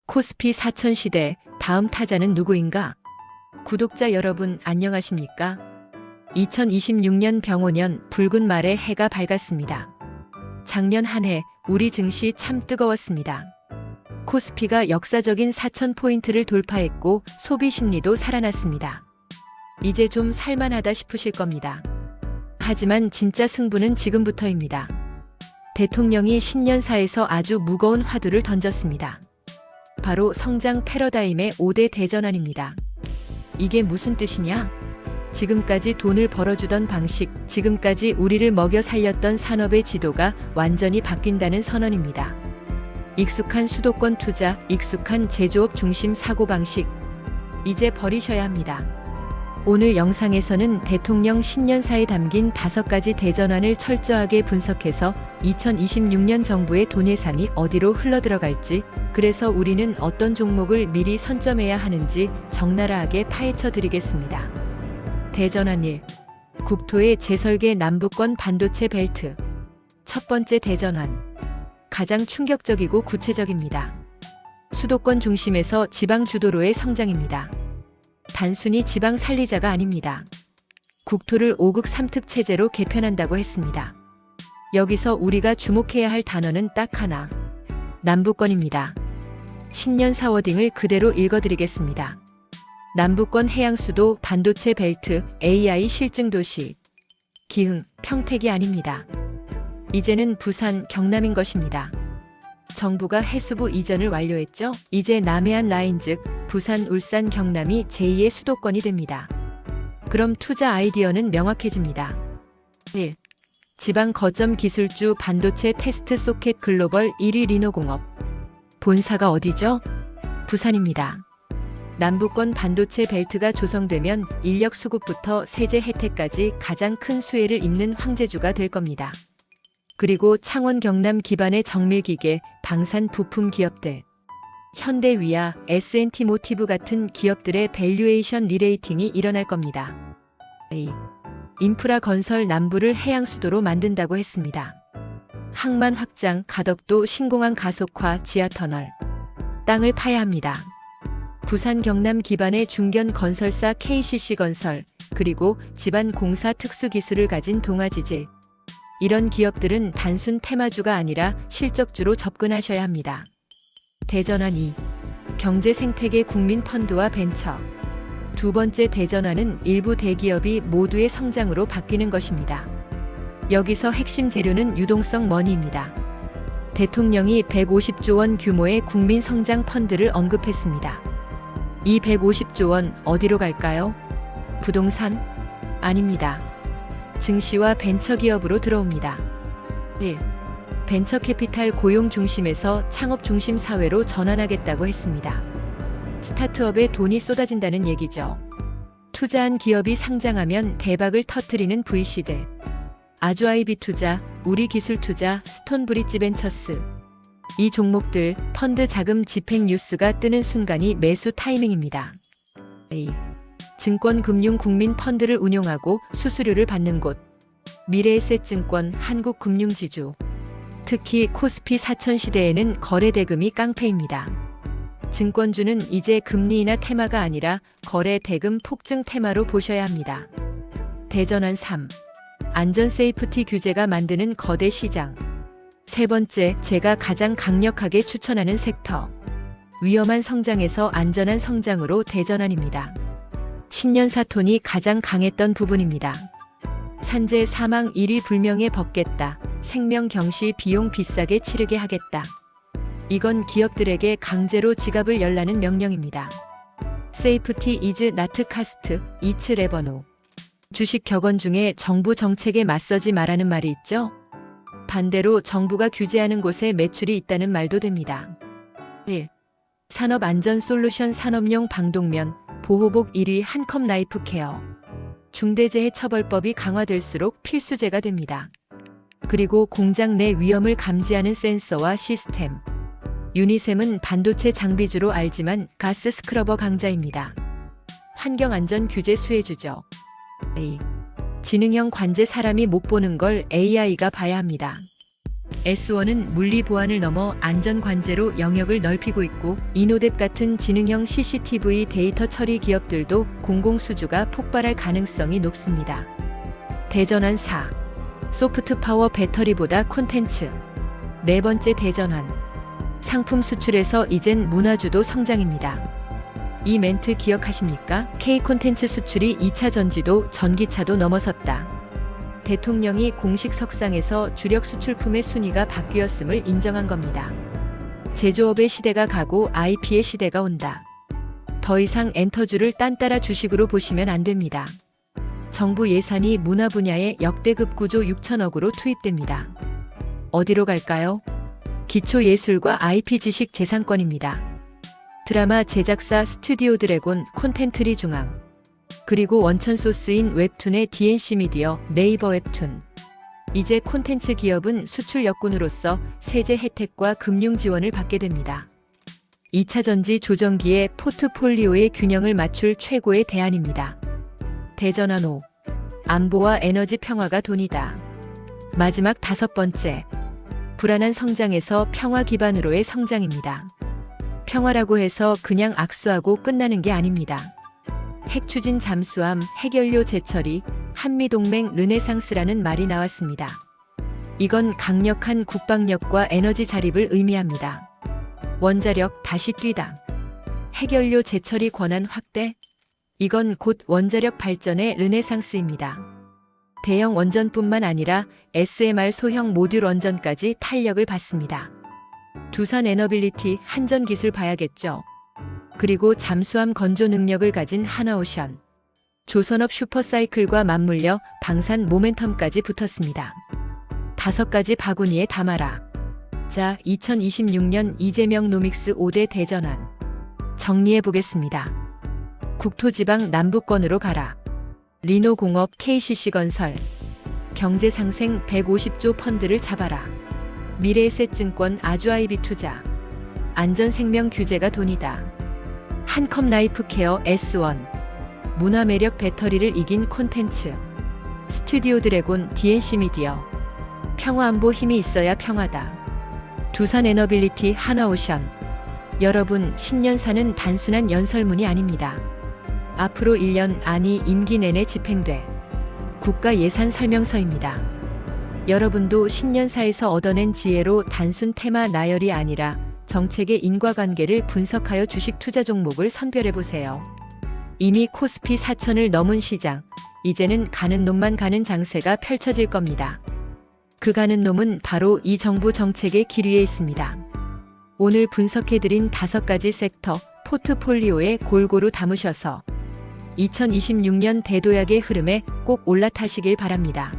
코스피 4000 시대 다음 타자는 누구인가? 구독자 여러분 안녕하십니까? 2026년 병오년 붉은 말에 해가 밝았습니다. 작년 한 해 우리 증시 참 뜨거웠습니다. 코스피가 역사적인 4000포인트를 돌파했고 소비 심리도 살아났습니다. 이제 좀 살만하다 싶으실 겁니다. 하지만 진짜 승부는 지금부터입니다. 대통령이 신년사에서 아주 무거운 화두를 던졌습니다. 바로 성장 패러다임의 5대 대전환입니다. 이게 무슨 뜻이냐? 지금까지 돈을 벌어주던 방식, 지금까지 우리를 먹여 살렸던 산업의 지도가 완전히 바뀐다는 선언입니다. 익숙한 수도권 투자, 익숙한 제조업 중심 사고방식, 이제 버리셔야 합니다. 오늘 영상에서는 대통령 신년사에 담긴 5가지 대전환을 철저하게 분석해서 2026년 정부의 돈 예산이 어디로 흘러들어갈지, 그래서 우리는 어떤 종목을 미리 선점해야 하는지 적나라하게 파헤쳐 드리겠습니다. 대전환 1. 국토의 재설계 남부권 반도체 벨트. 첫 번째 대전환. 가장 충격적이고 구체적입니다. 수도권 중심에서 지방 주도로의 성장입니다. 단순히 지방 살리자가 아닙니다. 국토를 5극 3특 체제로 개편한다고 했습니다. 여기서 우리가 주목해야 할 단어는 딱 하나. 남부권입니다. 신년사 워딩을 그대로 읽어드리겠습니다. 남부권 해양수도 반도체 벨트, AI 실증도시. 기흥, 평택이 아닙니다. 이제는 부산, 경남인 것입니다. 정부가 해수부 이전을 완료했죠? 이제 남해안 라인 즉 부산, 울산, 경남이 제2의 수도권이 됩니다. 그럼 투자 아이디어는 명확해집니다. 1. 지방 거점 기술주 반도체 테스트 소켓 글로벌 1위 리노공업. 본사가 어디죠? 부산입니다. 남부권 반도체 벨트가 조성되면 인력 수급부터 세제 혜택까지 가장 큰 수혜를 입는 황제주가 될 겁니다. 그리고 창원 경남 기반의 정밀기계, 방산 부품 기업들. 현대위아, S&T 모티브 같은 기업들의 밸류에이션 리레이팅이 일어날 겁니다. A. 인프라 건설 남부를 해양수도로 만든다고 했습니다. 항만 확장, 가덕도 신공항 가속화, 지하터널. 땅을 파야 합니다. 부산 경남 기반의 중견 건설사 KCC 건설, 그리고 집안 공사 특수기술을 가진 동아지질. 이런 기업들은 단순 테마주가 아니라 실적주로 접근하셔야 합니다. 대전환 2. 경제 생태계 국민 펀드와 벤처. 두 번째 대전환은 일부 대기업이 모두의 성장으로 바뀌는 것입니다. 여기서 핵심 재료는 유동성 머니입니다. 대통령이 150조 원 규모의 국민 성장 펀드를 언급했습니다. 이 150조 원 어디로 갈까요? 부동산? 아닙니다. 증시와 벤처기업으로 들어옵니다. 1. 벤처캐피탈 고용 중심에서 창업 중심 사회로 전환하겠다고 했습니다. 스타트업에 돈이 쏟아진다는 얘기죠. 투자한 기업이 상장하면 대박을 터뜨리는 VC들. 아주아이비 투자, 우리기술투자, 스톤브릿지 벤처스. 이 종목들 펀드 자금 집행 뉴스가 뜨는 순간이 매수 타이밍입니다. A. 증권금융 국민 펀드를 운용하고 수수료를 받는 곳. 미래에셋증권, 한국금융지주. 특히 코스피 4000 시대에는 거래 대금이 깡패입니다. 증권주는 이제 금리나 테마가 아니라 거래 대금 폭증 테마로 보셔야 합니다. 대전환 3. 안전 세이프티 규제가 만드는 거대 시장. 세 번째, 제가 가장 강력하게 추천하는 섹터. 위험한 성장에서 안전한 성장으로 대전환입니다. 신년사 톤이 가장 강했던 부분입니다. 산재 사망 1위 불명예 벗겠다. 생명 경시 비용 비싸게 치르게 하겠다. 이건 기업들에게 강제로 지갑을 열라는 명령입니다. 세이프티 이즈 나트 카스트, 이츠 레버노. 주식 격언 중에 정부 정책에 맞서지 말라는 말이 있죠? 반대로 정부가 규제하는 곳에 매출이 있다는 말도 됩니다. 1. 산업안전솔루션 산업용 방독면, 보호복 1위 한컵 라이프 케어. 중대재해처벌법이 강화될수록 필수제가 됩니다. 그리고 공장 내 위험을 감지하는 센서와 시스템. 유니셈은 반도체 장비주로 알지만 가스 스크러버 강자입니다. 환경안전 규제 수혜주죠. A. 지능형 관제 사람이 못 보는 걸 AI가 봐야 합니다. S1은 물리 보안을 넘어 안전 관제로 영역을 넓히고 있고 이노뎁 같은 지능형 CCTV 데이터 처리 기업들도 공공수주가 폭발할 가능성이 높습니다. 대전환 4. 소프트 파워 배터리보다 콘텐츠. 네 번째 대전환. 상품 수출에서 이젠 문화주도 성장입니다. 이 멘트 기억하십니까? K 콘텐츠 수출이 2차 전지도 전기차도 넘어섰다. 대통령이 공식 석상에서 주력 수출품의 순위가 바뀌었음을 인정한 겁니다. 제조업의 시대가 가고 IP의 시대가 온다. 더 이상 엔터주를 딴따라 주식으로 보시면 안 됩니다. 정부 예산이 문화 분야에 역대급 구조 6천억으로 투입됩니다. 어디로 갈까요? 기초예술과 IP 지식 재산권입니다. 드라마 제작사 스튜디오 드래곤 콘텐트리 중앙. 그리고 원천 소스인 웹툰의 DNC 미디어 네이버 웹툰. 이제 콘텐츠 기업은 수출 역군으로서 세제 혜택과 금융 지원을 받게 됩니다. 2차 전지 조정기의 포트폴리오의 균형을 맞출 최고의 대안입니다. 대전환 5. 안보와 에너지 평화가 돈이다. 마지막 5번째. 불안한 성장에서 평화 기반으로의 성장입니다. 평화라고 해서 그냥 악수하고 끝나는 게 아닙니다. 핵추진 잠수함, 핵연료 재처리, 한미동맹 르네상스라는 말이 나왔습니다. 이건 강력한 국방력과 에너지 자립을 의미합니다. 원자력 다시 뛰다. 핵연료 재처리 권한 확대. 이건 곧 원자력 발전의 르네상스입니다. 대형 원전뿐만 아니라 SMR 소형 모듈 원전까지 탄력을 받습니다. 두산 에너빌리티 한전 기술 봐야겠죠. 그리고 잠수함 건조 능력을 가진 하나오션. 조선업 슈퍼사이클과 맞물려 방산 모멘텀까지 붙었습니다. 5가지 바구니에 담아라. 자, 2026년 이재명 노믹스 5대 대전환. 정리해 보겠습니다. 국토지방 남부권으로 가라. 리노공업 KCC건설. 경제상생 150조 펀드를 잡아라. 미래에셋증권 아주아이비투자. 안전생명 규제가 돈이다. 한컵 라이프 케어 S1. 문화매력 배터리를 이긴 콘텐츠. 스튜디오 드래곤 DNC 미디어. 평화안보 힘이 있어야 평화다. 두산 에너빌리티 하나오션. 여러분, 신년사는 단순한 연설문이 아닙니다. 앞으로 1년 안이 임기 내내 집행될 국가 예산 설명서입니다. 여러분도 신년사에서 얻어낸 지혜로 단순 테마 나열이 아니라 정책의 인과관계를 분석하여 주식 투자 종목을 선별해보세요. 이미 코스피 4천을 넘은 시장, 이제는 가는 놈만 가는 장세가 펼쳐질 겁니다. 그 가는 놈은 바로 이 정부 정책의 길 위에 있습니다. 오늘 분석해드린 5가지 섹터 포트폴리오에 골고루 담으셔서 2026년 대도약의 흐름에 꼭 올라타시길 바랍니다.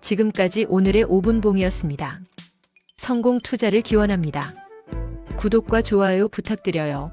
지금까지 오늘의 5분 봉이었습니다. 성공 투자를 기원합니다. 구독과 좋아요 부탁드려요.